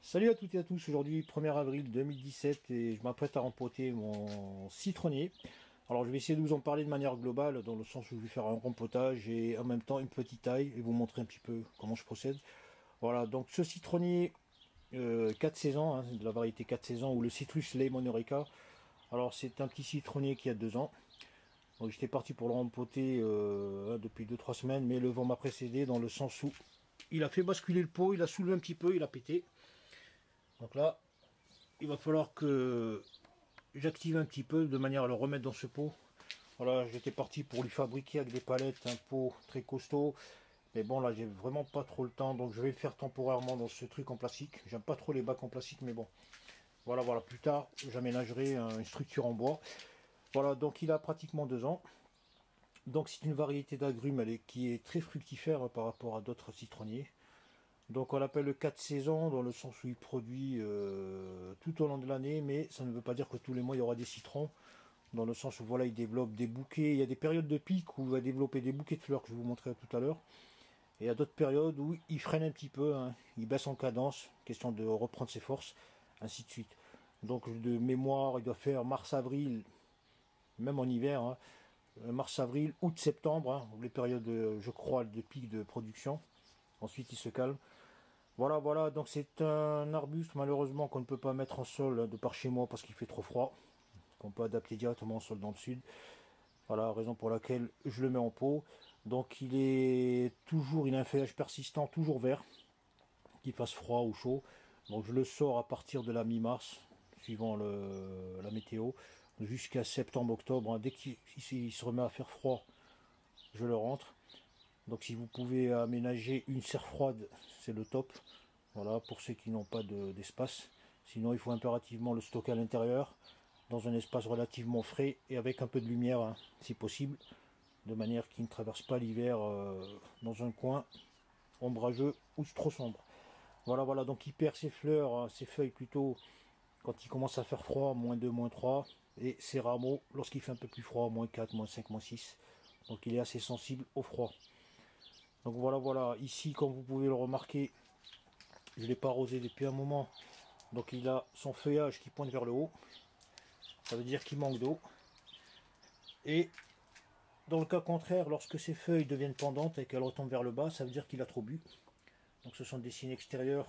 Salut à toutes et à tous, aujourd'hui 1er avril 2017 et je m'apprête à rempoter mon citronnier. Alors je vais essayer de vous en parler de manière globale, dans le sens où je vais faire un rempotage et en même temps une petite taille et vous montrer un petit peu comment je procède. Voilà, donc ce citronnier 4 saisons, hein, de la variété 4 saisons ou le Citrus Lemon Eureka. Alors c'est un petit citronnier qui a 2 ans. Donc j'étais parti pour le rempoter depuis 2-3 semaines, mais le vent m'a précédé dans le sens où il a fait basculer le pot, il a soulevé un petit peu, il a pété. Donc là, il va falloir que j'active un petit peu de manière à le remettre dans ce pot. Voilà, j'étais parti pour lui fabriquer avec des palettes un pot très costaud. Mais bon, là, j'ai vraiment pas trop le temps. Donc, je vais le faire temporairement dans ce truc en plastique. J'aime pas trop les bacs en plastique, mais bon. Voilà. Plus tard, j'aménagerai une structure en bois. Voilà, donc il a pratiquement 2 ans. Donc, c'est une variété d'agrumes qui est très fructifère par rapport à d'autres citronniers. Donc on l'appelle le 4 saisons dans le sens où il produit tout au long de l'année, mais ça ne veut pas dire que tous les mois il y aura des citrons, dans le sens où voilà, il développe des bouquets. Il y a des périodes de pic où il va développer des bouquets de fleurs que je vais vous montrer tout à l'heure. Et il y a d'autres périodes où il freine un petit peu, hein, il baisse en cadence, question de reprendre ses forces, ainsi de suite. Donc de mémoire, il doit faire mars-avril, même en hiver, hein, mars-avril, août-septembre, hein, les périodes, je crois, de pic de production. Ensuite il se calme. Voilà, donc c'est un arbuste malheureusement qu'on ne peut pas mettre en sol de par chez moi parce qu'il fait trop froid, qu'on peut adapter directement en sol dans le sud. Voilà, raison pour laquelle je le mets en pot. Donc il a un feuillage persistant, toujours vert, qu'il fasse froid ou chaud. Donc je le sors à partir de la mi-mars, suivant la météo, jusqu'à septembre-octobre. Dès qu'il se remet à faire froid, je le rentre. Donc si vous pouvez aménager une serre froide, c'est le top. Voilà, pour ceux qui n'ont pas d'espace. Sinon, il faut impérativement le stocker à l'intérieur, dans un espace relativement frais et avec un peu de lumière, hein, si possible, de manière qu'il ne traverse pas l'hiver dans un coin ombrageux ou trop sombre. Voilà, donc il perd ses fleurs, ses feuilles plutôt, quand il commence à faire froid, -2, -3, et ses rameaux, lorsqu'il fait un peu plus froid, -4, -5, -6. Donc il est assez sensible au froid. Donc voilà, ici, comme vous pouvez le remarquer, je ne l'ai pas arrosé depuis un moment. Donc il a son feuillage qui pointe vers le haut. Ça veut dire qu'il manque d'eau. Et dans le cas contraire, lorsque ses feuilles deviennent pendantes et qu'elles retombent vers le bas, ça veut dire qu'il a trop bu. Donc ce sont des signes extérieurs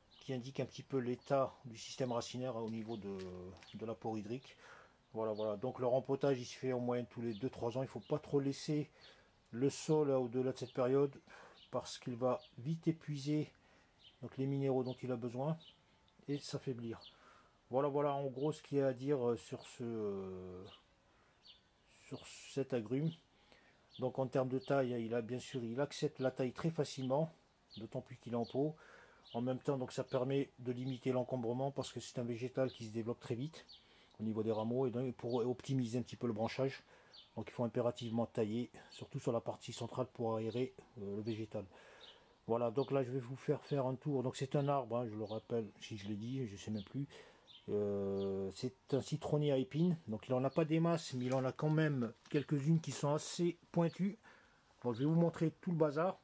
qui indiquent un petit peu l'état du système racinaire au niveau de l'apport hydrique. Voilà. Donc le rempotage il se fait en moyenne tous les 2-3 ans. Il ne faut pas trop laisser le sol au-delà de cette période parce qu'il va vite épuiser donc les minéraux dont il a besoin et s'affaiblir. Voilà en gros ce qu'il y a à dire sur cet agrume. Donc en termes de taille, il accepte la taille très facilement, d'autant plus qu'il est en pot. En même temps, donc ça permet de limiter l'encombrement parce que c'est un végétal qui se développe très vite au niveau des rameaux et donc pour optimiser un petit peu le branchage. Donc il faut impérativement tailler, surtout sur la partie centrale pour aérer le végétal. Voilà, donc là je vais vous faire un tour. Donc c'est un arbre, hein, je le rappelle, si je l'ai dit, je ne sais même plus. C'est un citronnier à épines, donc il n'en a pas des masses, mais il en a quand même quelques-unes qui sont assez pointues. Bon, je vais vous montrer tout le bazar.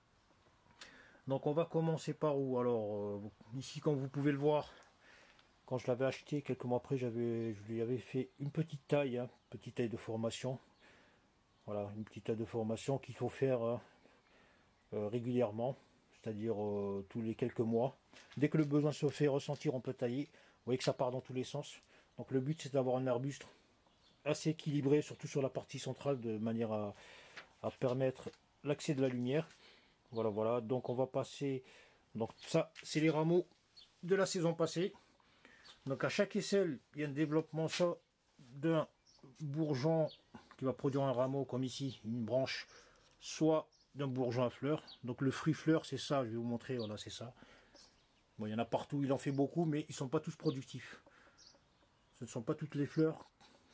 Donc on va commencer par où? Alors ici, comme vous pouvez le voir, quand je l'avais acheté quelques mois après, je lui avais fait une petite taille, hein, petite taille de formation. Voilà, une petite taille de formation qu'il faut faire régulièrement, c'est-à-dire tous les quelques mois. Dès que le besoin se fait ressentir, on peut tailler. Vous voyez que ça part dans tous les sens. Donc le but, c'est d'avoir un arbuste assez équilibré, surtout sur la partie centrale, de manière à permettre l'accès de la lumière. Voilà. Donc on va passer. Donc ça, c'est les rameaux de la saison passée. Donc à chaque aisselle, il y a un développement soit d'un bourgeon qui va produire un rameau, comme ici, une branche, soit d'un bourgeon à fleurs. Donc le fruit fleur, c'est ça, je vais vous montrer, voilà, c'est ça. Bon, il y en a partout, il en fait beaucoup, mais ils ne sont pas tous productifs. Ce ne sont pas toutes les fleurs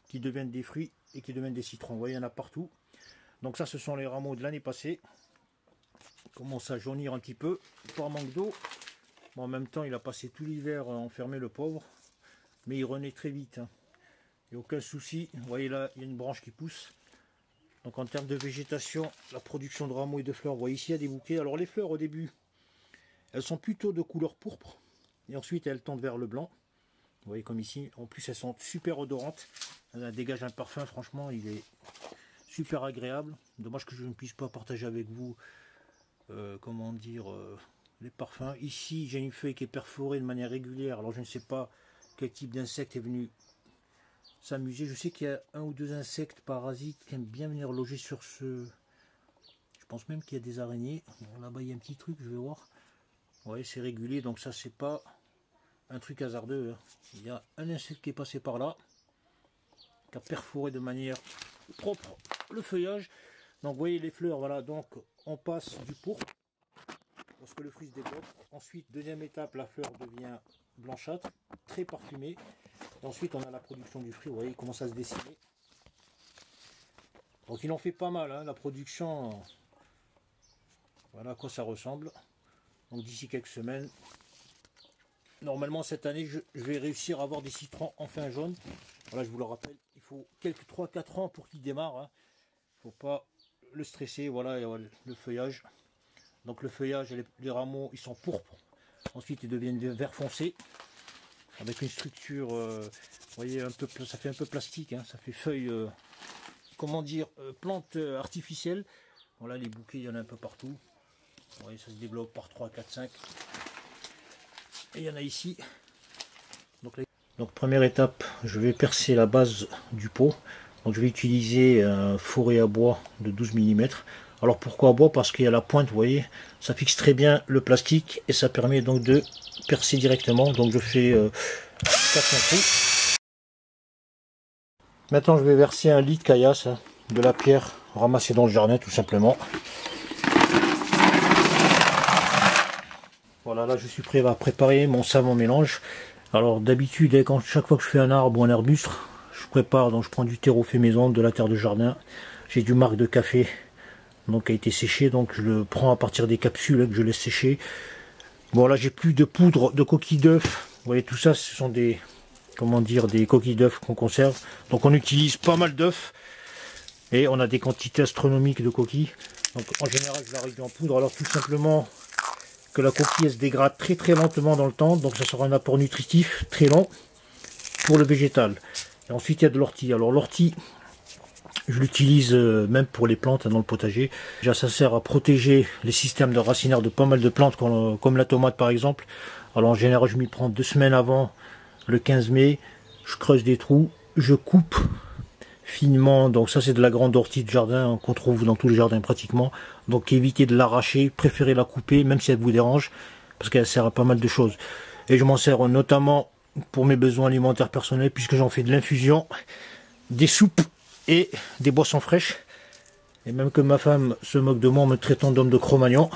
qui deviennent des fruits et qui deviennent des citrons. Vous voyez, il y en a partout. Donc ça, ce sont les rameaux de l'année passée. Il commence à jaunir un petit peu, par manque d'eau. Bon, en même temps, il a passé tout l'hiver enfermé, le pauvre. Mais il renaît très vite, hein. Il n'y a aucun souci. Vous voyez là, il y a une branche qui pousse. Donc en termes de végétation, la production de rameaux et de fleurs, vous voyez ici, il y a des bouquets. Alors les fleurs au début, elles sont plutôt de couleur pourpre. et ensuite elles tendent vers le blanc. Vous voyez comme ici, en plus elles sont super odorantes, elles dégagent un parfum, franchement il est super agréable. Dommage que je ne puisse pas partager avec vous comment dire les parfums. Ici j'ai une feuille qui est perforée de manière régulière, alors je ne sais pas quel type d'insecte est venu s'amuser. Je sais qu'il y a un ou deux insectes parasites qui aiment bien venir loger sur ce... Je pense même qu'il y a des araignées. Bon, là-bas il y a un petit truc, je vais voir. Ouais, c'est régulier, donc ça c'est pas un truc hasardeux. Hein. Il y a un insecte qui est passé par là, qui a perforé de manière propre le feuillage. Donc vous voyez les fleurs, voilà, donc on passe du pourpre lorsque le fruit se développe. Ensuite, deuxième étape, la fleur devient blanchâtre, très parfumée. Et ensuite on a la production du fruit, vous voyez, il commence à se dessiner. Donc il en fait pas mal, hein, la production. Voilà à quoi ça ressemble. Donc d'ici quelques semaines, normalement cette année, je vais réussir à avoir des citrons enfin jaunes. Voilà, je vous le rappelle, il faut quelques 3-4 ans pour qu'il démarre. Hein. Faut pas le stresser. Voilà, le feuillage. Donc le feuillage, les rameaux, ils sont pourpres. Ensuite, ils deviennent vert foncé. Avec une structure, vous voyez, un peu, ça fait un peu plastique. Hein, ça fait feuille, comment dire, plante artificielle. Voilà, les bouquets, il y en a un peu partout. Vous voyez, ça se développe par 3, 4, 5. Et il y en a ici. Donc première étape, je vais percer la base du pot. Donc je vais utiliser un fourré à bois de 12 mm. Alors pourquoi à bois? Parce qu'il y a la pointe, vous voyez, ça fixe très bien le plastique et ça permet donc de percer directement. Donc je fais 4 trous. Maintenant je vais verser un lit de caillasse, hein, de la pierre ramassée dans le jardin tout simplement. Voilà, là je suis prêt à préparer mon savon mélange. Alors d'habitude, chaque fois que je fais un arbre ou un arbuste, je prépare, donc je prends du terreau fait maison, de la terre de jardin. J'ai du marc de café, donc qui a été séché, donc je le prends à partir des capsules que je laisse sécher. Bon là j'ai plus de poudre de coquilles d'œufs. Vous voyez tout ça, ce sont des, comment dire, des coquilles d'œufs qu'on conserve. Donc on utilise pas mal d'œufs et on a des quantités astronomiques de coquilles. Donc en général je la réduis en poudre. Alors tout simplement que la coquille elle se dégrade très très lentement dans le temps, donc ça sera un apport nutritif très long pour le végétal. Et ensuite il y a de l'ortie. Alors l'ortie, je l'utilise même pour les plantes dans le potager. Déjà ça sert à protéger les systèmes de racinaire de pas mal de plantes comme la tomate par exemple. Alors en général je m'y prends 2 semaines avant, le 15 mai, je creuse des trous, je coupe finement, donc ça c'est de la grande ortie de jardin qu'on trouve dans tous les jardins pratiquement, donc évitez de l'arracher, préférez la couper même si elle vous dérange, parce qu'elle sert à pas mal de choses. Et je m'en sers notamment pour mes besoins alimentaires personnels, puisque j'en fais de l'infusion, des soupes et des boissons fraîches, et même que ma femme se moque de moi en me traitant d'homme de Cro-Magnon.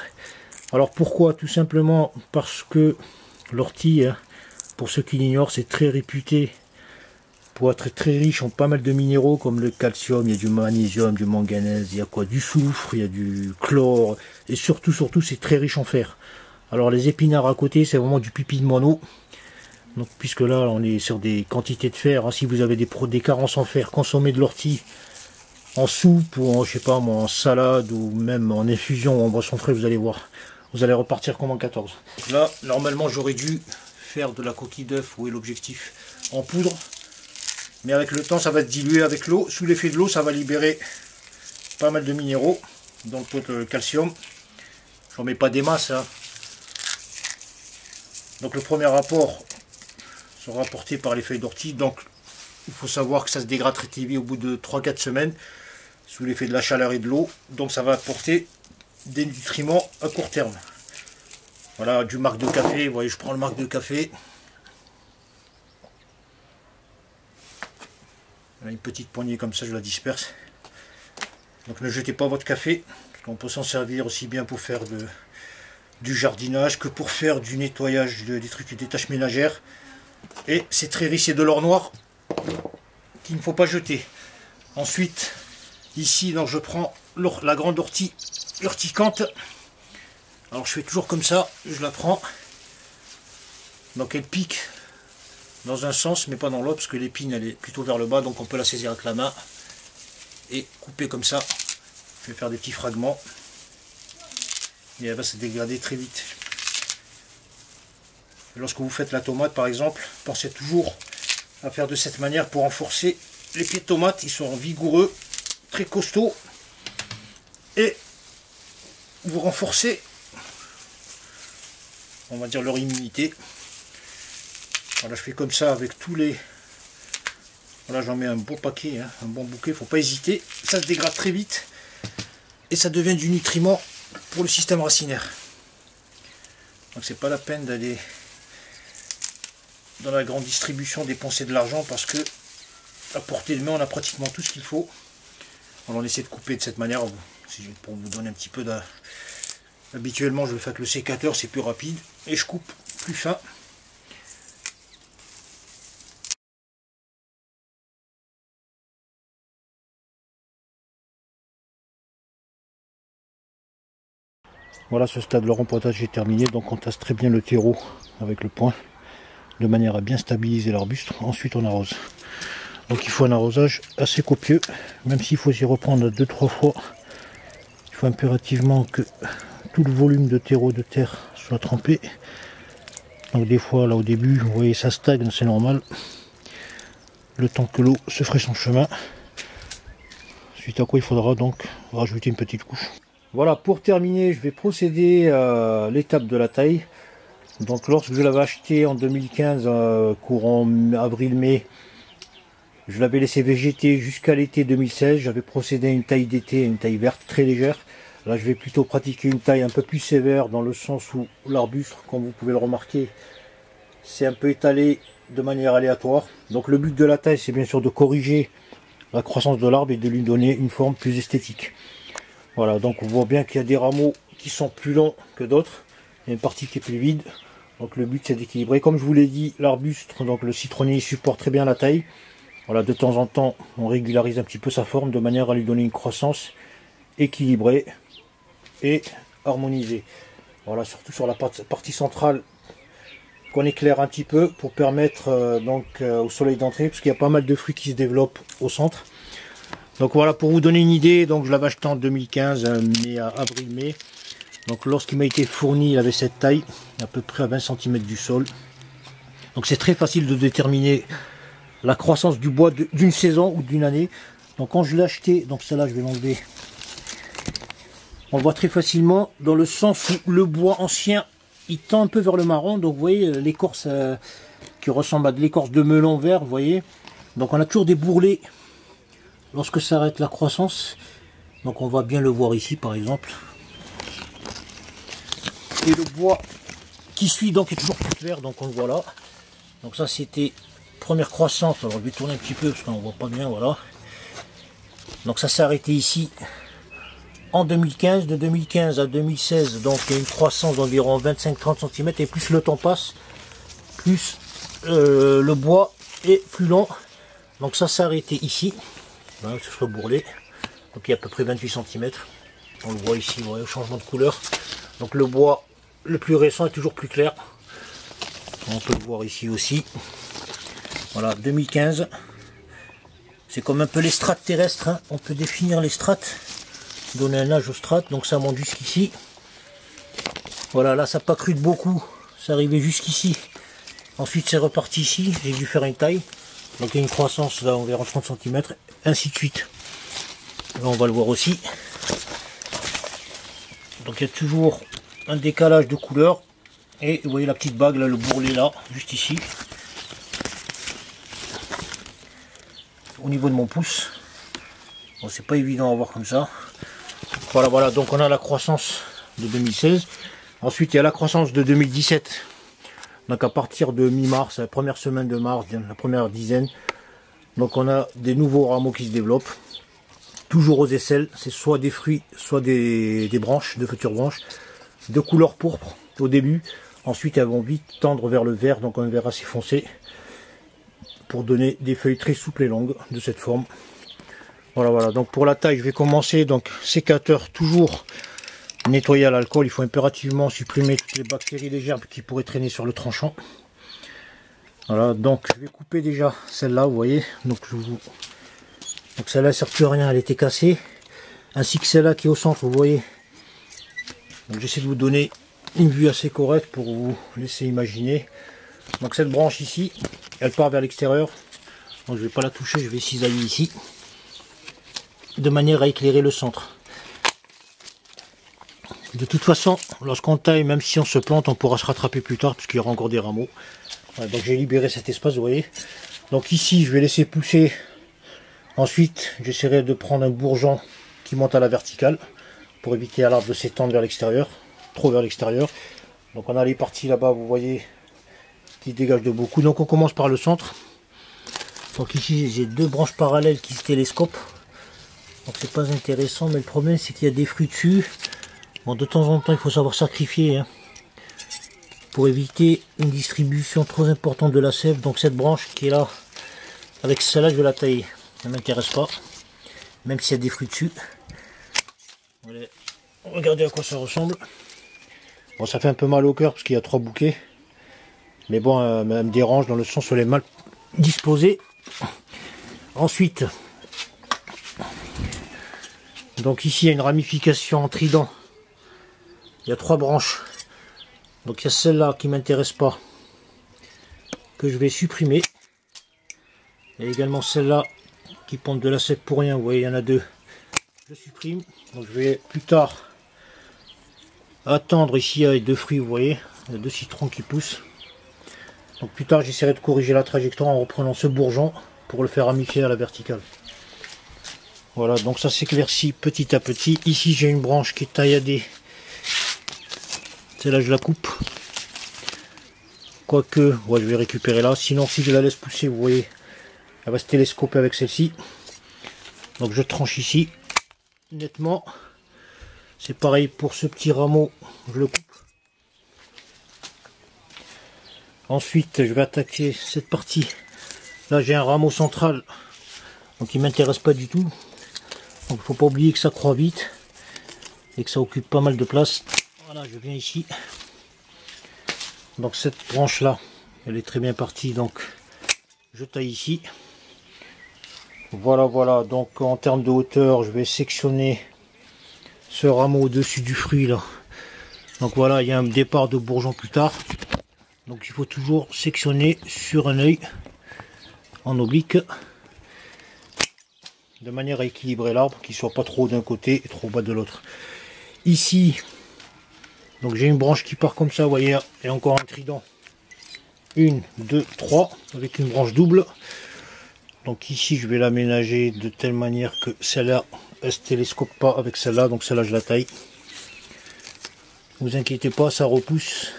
Alors pourquoi? Tout simplement parce que l'ortie, hein, pour ceux qui l'ignorent, c'est très réputé pour être très riche en pas mal de minéraux comme le calcium, il y a du magnésium, du manganèse, il y a quoi, du soufre, il y a du chlore, et surtout c'est très riche en fer. Alors les épinards à côté, c'est vraiment du pipi de moineau. Donc puisque là on est sur des quantités de fer, hein, si vous avez des carences en fer, consommez de l'ortie en soupe ou en, je sais pas moi, en salade ou même en infusion ou en boisson fraîche, vous allez voir, vous allez repartir comme en 14. Là normalement j'aurais dû faire de la coquille d'œuf, où est l'objectif, en poudre. Mais avec le temps, ça va se diluer avec l'eau. Sous l'effet de l'eau, ça va libérer pas mal de minéraux, donc le calcium. J'en mets pas des masses. Hein. Donc le premier apport sera apporté par les feuilles d'ortie. Donc il faut savoir que ça se dégrade très vite au bout de 3-4 semaines, sous l'effet de la chaleur et de l'eau. Donc ça va apporter des nutriments à court terme. Voilà, du marc de café. Vous voyez, je prends le marc de café. Une petite poignée comme ça, je la disperse. Donc ne jetez pas votre café, on peut s'en servir aussi bien pour faire du jardinage que pour faire du nettoyage des trucs, des tâches ménagères. Et c'est très riche, c'est de l'or noir qu'il ne faut pas jeter. Ensuite, ici, donc je prends la grande ortie urticante. Alors je fais toujours comme ça, je la prends. Donc elle pique dans un sens mais pas dans l'autre, parce que l'épine elle est plutôt vers le bas, donc on peut la saisir avec la main et couper comme ça. Je vais faire des petits fragments et elle va se dégrader très vite. Lorsque vous faites la tomate par exemple, pensez toujours à faire de cette manière pour renforcer les pieds de tomate. Ils sont vigoureux, très costauds, et vous renforcez, on va dire, leur immunité. Voilà, je fais comme ça avec tous les... Voilà, j'en mets un bon paquet, hein, un bon bouquet, faut pas hésiter. Ça se dégrade très vite et ça devient du nutriment pour le système racinaire. Donc c'est pas la peine d'aller dans la grande distribution dépenser de l'argent, parce que à portée de main on a pratiquement tout ce qu'il faut. Alors on essaie de couper de cette manière pour vous donner un petit peu de... Habituellement je le fais avec le sécateur, c'est plus rapide, et je coupe plus fin. Voilà, ce stade, le rempotage est terminé, donc on tasse très bien le terreau avec le poing, de manière à bien stabiliser l'arbuste. Ensuite on arrose. Donc il faut un arrosage assez copieux, même s'il faut s'y reprendre 2-3 fois. Il faut impérativement que tout le volume de terreau de terre soit trempé. Donc des fois là au début, vous voyez, ça stagne, c'est normal. Le temps que l'eau se ferait son chemin. Suite à quoi il faudra donc rajouter une petite couche. Voilà, pour terminer, je vais procéder à l'étape de la taille. Donc lorsque je l'avais acheté en 2015, courant avril-mai, je l'avais laissé végéter jusqu'à l'été 2016. J'avais procédé à une taille d'été, une taille verte très légère. Là, je vais plutôt pratiquer une taille un peu plus sévère, dans le sens où l'arbuste, comme vous pouvez le remarquer, c'est un peu étalé de manière aléatoire. Donc le but de la taille, c'est bien sûr de corriger la croissance de l'arbre et de lui donner une forme plus esthétique. Voilà, donc on voit bien qu'il y a des rameaux qui sont plus longs que d'autres. Il y a une partie qui est plus vide. Donc le but, c'est d'équilibrer. Comme je vous l'ai dit, l'arbuste, donc le citronnier, supporte très bien la taille. Voilà, de temps en temps, on régularise un petit peu sa forme de manière à lui donner une croissance équilibrée et harmonisée. Voilà, surtout sur la partie centrale, qu'on éclaire un petit peu pour permettre au soleil d'entrer, parce qu'il y a pas mal de fruits qui se développent au centre. Donc voilà, pour vous donner une idée, donc je l'avais acheté en 2015, avril-mai. Donc lorsqu'il m'a été fourni, il avait cette taille, à peu près à 20 cm du sol. Donc c'est très facile de déterminer la croissance du bois d'une saison ou d'une année. Donc quand je l'ai acheté, donc celle-là je vais l'enlever. On le voit très facilement dans le sens où le bois ancien, il tend un peu vers le marron. Donc vous voyez l'écorce qui ressemble à de l'écorce de melon vert, vous voyez. Donc on a toujours des bourrelets lorsque s'arrête la croissance. Donc on va bien le voir ici par exemple. Et le bois qui suit donc est toujours plus clair, donc on le voit là. Donc ça c'était première croissance. Alors je vais tourner un petit peu parce qu'on ne voit pas bien, voilà. Donc ça s'est arrêté ici en 2015. De 2015 à 2016, donc il y a une croissance d'environ 25-30 cm, et plus le temps passe, plus le bois est plus long. Donc ça s'est arrêté ici. Voilà, ce serait bourrelet. Donc il y a à peu près 28 cm. On le voit ici, vous voyez, le changement de couleur. Donc le bois le plus récent est toujours plus clair. On peut le voir ici aussi. Voilà, 2015. C'est comme un peu les strates terrestres, hein. On peut définir les strates, donner un âge aux strates. Donc ça monte jusqu'ici. Voilà, là ça n'a pas cru de beaucoup. C'est arrivé jusqu'ici. Ensuite c'est reparti ici. J'ai dû faire une taille. Donc il y a une croissance là environ 30 cm. Ainsi de suite. Là on va le voir aussi. Donc il y a toujours un décalage de couleur. Et vous voyez la petite bague là, le bourrelet là, juste ici. Au niveau de mon pouce. Bon, c'est pas évident à voir comme ça. Voilà, voilà, donc on a la croissance de 2016. Ensuite il y a la croissance de 2017. Donc à partir de mi-mars, la première semaine de mars, la première dizaine. Donc on a des nouveaux rameaux qui se développent. Toujours aux aisselles, c'est soit des fruits, soit des branches, de futures branches, de couleur pourpre au début. Ensuite elles vont vite tendre vers le vert, donc un vert assez foncé, pour donner des feuilles très souples et longues de cette forme. Voilà, voilà, donc pour la taille, je vais commencer, donc sécateur toujours nettoyer à l'alcool. Il faut impérativement supprimer toutes les bactéries, les gerbes qui pourraient traîner sur le tranchant. Voilà, donc je vais couper déjà celle-là, vous voyez. Donc celle-là ne sert plus à rien, elle était cassée. Ainsi que celle-là qui est au centre, vous voyez. Donc j'essaie de vous donner une vue assez correcte pour vous laisser imaginer. Donc cette branche ici, elle part vers l'extérieur. Donc je vais pas la toucher, je vais cisailler ici, de manière à éclairer le centre. De toute façon, lorsqu'on taille, même si on se plante, on pourra se rattraper plus tard, puisqu'il y aura encore des rameaux. Voilà, donc j'ai libéré cet espace, vous voyez. Donc ici, je vais laisser pousser. Ensuite, j'essaierai de prendre un bourgeon qui monte à la verticale, pour éviter à l'arbre de s'étendre vers l'extérieur, trop vers l'extérieur. Donc on a les parties là-bas, vous voyez, qui dégagent de beaucoup. Donc on commence par le centre. Donc ici, j'ai deux branches parallèles qui se télescopent. Donc c'est pas intéressant, mais le problème c'est qu'il y a des fruits dessus. Bon, de temps en temps, il faut savoir sacrifier, hein, pour éviter une distribution trop importante de la sève. Donc cette branche qui est là, avec celle-là, je vais la tailler. Ça ne m'intéresse pas, même s'il y a des fruits dessus. Allez, regardez à quoi ça ressemble. Bon, ça fait un peu mal au cœur parce qu'il y a 3 bouquets. Mais bon, elle me dérange dans le sens où elle est mal disposée. Ensuite, donc ici, il y a une ramification en trident. Il y a 3 branches. Donc il y a celle-là qui ne m'intéresse pas, que je vais supprimer. Il y a également celle-là qui pompe de la sève pour rien. Vous voyez, il y en a 2. Je supprime. Donc je vais plus tard attendre. Ici, il y a 2 fruits, vous voyez. Il y a 2 citrons qui poussent. Donc plus tard, j'essaierai de corriger la trajectoire en reprenant ce bourgeon pour le faire ramifier à la verticale. Voilà, donc ça s'éclaircit petit à petit. Ici, j'ai une branche qui est tailladée. Celle-là, je la coupe. Quoique, ouais, je vais récupérer là. Sinon, si je la laisse pousser, vous voyez, elle va se télescoper avec celle-ci. Donc, je tranche ici, nettement. C'est pareil pour ce petit rameau, je le coupe. Ensuite, je vais attaquer cette partie. Là, j'ai un rameau central, donc il ne m'intéresse pas du tout. Donc, il ne faut pas oublier que ça croît vite et que ça occupe pas mal de place. Voilà, je viens ici. Donc cette branche là, elle est très bien partie, donc je taille ici. Voilà, voilà, donc en termes de hauteur, je vais sectionner ce rameau au-dessus du fruit là. Donc voilà, il y a un départ de bourgeon plus tard. Donc il faut toujours sectionner sur un œil en oblique, de manière à équilibrer l'arbre, qu'il ne soit pas trop d'un côté et trop bas de l'autre. Ici, donc j'ai une branche qui part comme ça, vous voyez, et encore un trident. 1, 2, 3, avec une branche double. Donc ici, je vais l'aménager de telle manière que celle-là, elle ne se télescope pas avec celle-là. Donc celle-là, je la taille. Ne vous inquiétez pas, ça repousse.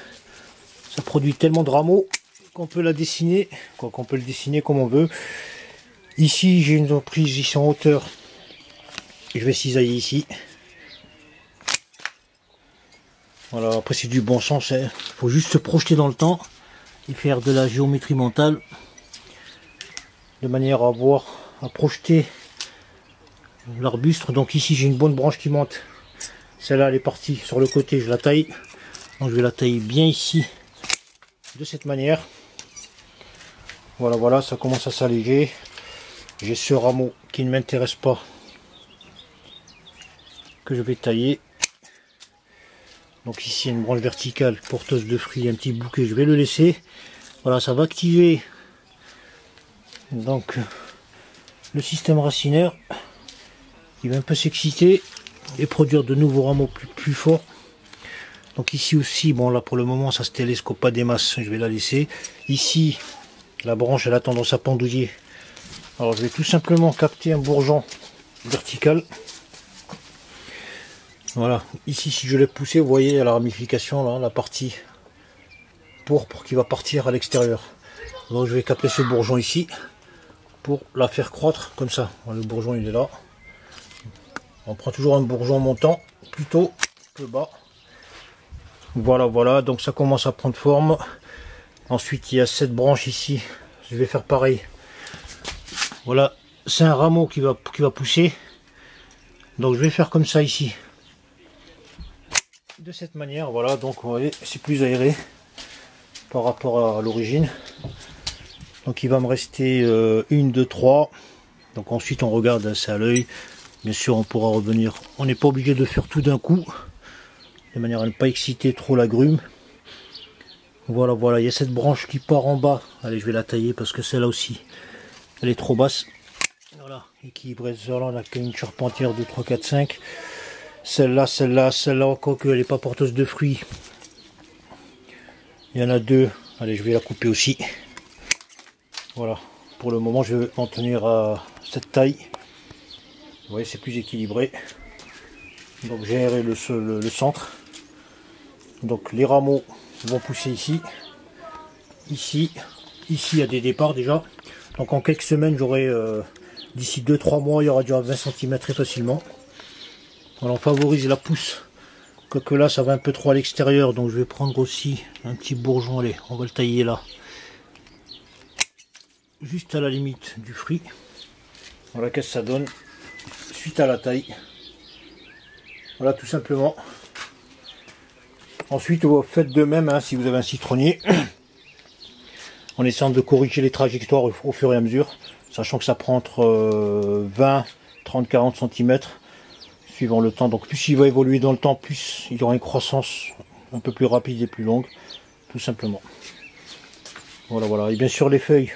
Ça produit tellement de rameaux qu'on peut la dessiner, qu'on peut le dessiner comme on veut. Ici, j'ai une prise ici en hauteur. Je vais cisailler ici. Voilà, après c'est du bon sens, il faut juste se projeter dans le temps et faire de la géométrie mentale de manière à voir, à projeter l'arbuste. Donc ici j'ai une bonne branche qui monte, celle-là elle est partie sur le côté, je la taille. Donc je vais la tailler bien ici, de cette manière. Voilà, voilà, ça commence à s'alléger. J'ai ce rameau qui ne m'intéresse pas, que je vais tailler. Donc ici, une branche verticale porteuse de fruits, un petit bouquet, je vais le laisser. Voilà, ça va activer donc le système racinaire qui va un peu s'exciter et produire de nouveaux rameaux plus forts. Donc ici aussi, bon là pour le moment ça se télescope pas des masses, je vais la laisser. Ici, la branche elle a tendance à pendouiller. Alors je vais tout simplement capter un bourgeon vertical. Voilà, ici si je l'ai poussé, vous voyez à la ramification, là, la partie pourpre qui va partir à l'extérieur. Donc je vais capter ce bourgeon ici pour la faire croître comme ça. Le bourgeon il est là. On prend toujours un bourgeon montant, plutôt peu bas. Voilà, voilà, donc ça commence à prendre forme. Ensuite il y a cette branche ici, je vais faire pareil. Voilà, c'est un rameau qui va pousser. Donc je vais faire comme ça ici. De cette manière, voilà, donc vous voyez, c'est plus aéré par rapport à l'origine. Donc il va me rester 1, 2, 3. Donc ensuite on regarde, c'est à l'œil. Bien sûr on pourra revenir. On n'est pas obligé de faire tout d'un coup. de manière à ne pas exciter trop l'agrume. Voilà, voilà, il y a cette branche qui part en bas. Allez, je vais la tailler parce que celle-là aussi, elle est trop basse. Voilà, équilibré. Là, on a qu'une charpentière de 3, 4, 5. Celle-là, encore qu'elle n'est pas porteuse de fruits. Il y en a deux. Allez, je vais la couper aussi. Voilà, pour le moment, je vais en tenir à cette taille. Vous voyez, c'est plus équilibré. Donc, j'ai aéré le centre. Donc, les rameaux vont pousser ici, ici à des départs déjà. Donc en quelques semaines, j'aurai d'ici 2-3 mois, il y aura déjà 20 cm très facilement. Voilà, on favorise la pousse, quoique là ça va un peu trop à l'extérieur, donc je vais prendre aussi un petit bourgeon. Allez, on va le tailler là, juste à la limite du fruit. Voilà qu'est-ce que ça donne suite à la taille. Voilà, tout simplement. Ensuite, vous faites de même hein, si vous avez un citronnier, en essayant de corriger les trajectoires au fur et à mesure, sachant que ça prend entre 20, 30, 40 cm suivant le temps. Donc plus il va évoluer dans le temps, plus il y aura une croissance un peu plus rapide et plus longue, tout simplement. Voilà, voilà. Et bien sûr, les feuilles,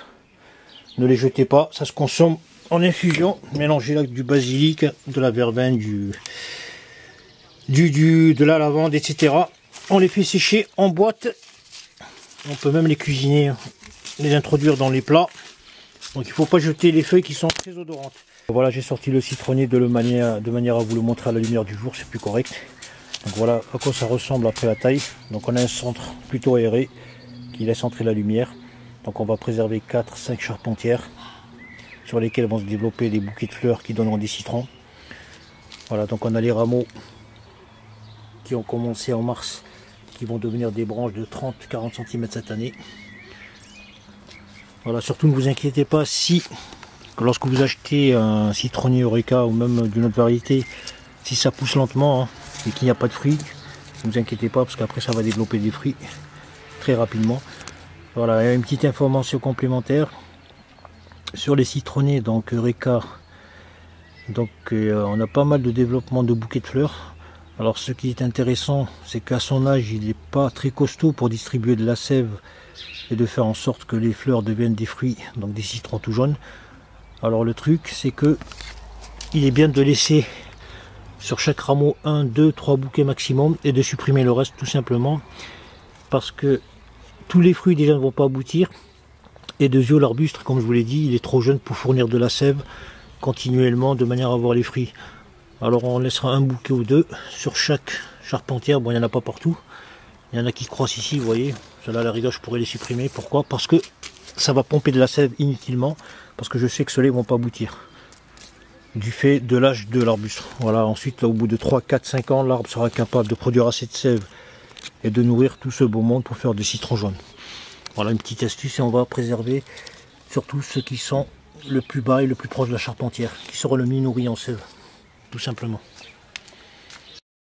ne les jetez pas, ça se consomme en infusion, mélangez avec du basilic, de la verveine, de la lavande, etc. On les fait sécher en boîte. On peut même les cuisiner, les introduire dans les plats. Donc il ne faut pas jeter les feuilles qui sont très odorantes. Voilà, j'ai sorti le citronnier de manière à vous le montrer à la lumière du jour, c'est plus correct. Donc voilà à quoi ça ressemble après la taille. Donc on a un centre plutôt aéré qui laisse entrer la lumière. Donc on va préserver 4-5 charpentières sur lesquelles vont se développer des bouquets de fleurs qui donneront des citrons. Voilà, donc on a les rameaux qui ont commencé en mars, qui vont devenir des branches de 30-40 cm cette année. Voilà, surtout ne vous inquiétez pas si, lorsque vous achetez un citronnier Eureka ou même d'une autre variété, si ça pousse lentement hein, et qu'il n'y a pas de fruits, ne vous inquiétez pas parce qu'après ça va développer des fruits très rapidement. Voilà, une petite information complémentaire sur les citronniers donc Eureka. Donc on a pas mal de développement de bouquets de fleurs. Alors ce qui est intéressant, c'est qu'à son âge, il n'est pas très costaud pour distribuer de la sève et de faire en sorte que les fleurs deviennent des fruits, donc des citrons tout jaunes. Alors le truc, c'est que il est bien de laisser sur chaque rameau 1, 2, 3 bouquets maximum et de supprimer le reste tout simplement parce que tous les fruits déjà ne vont pas aboutir et de yeux l'arbuste, comme je vous l'ai dit, il est trop jeune pour fournir de la sève continuellement de manière à avoir les fruits. Alors on laissera un bouquet ou deux sur chaque charpentière. Bon, il n'y en a pas partout. Il y en a qui croissent ici, vous voyez. Cela à la rigueur, je pourrais les supprimer. Pourquoi? Parce que ça va pomper de la sève inutilement. Parce que je sais que ceux-là ne vont pas aboutir. Du fait de l'âge de l'arbuste. Voilà, ensuite, là, au bout de 3, 4, 5 ans, l'arbre sera capable de produire assez de sève et de nourrir tout ce beau monde pour faire des citrons jaunes. Voilà une petite astuce et on va préserver surtout ceux qui sont le plus bas et le plus proche de la charpentière, qui seront le mieux nourris en sève. Tout simplement.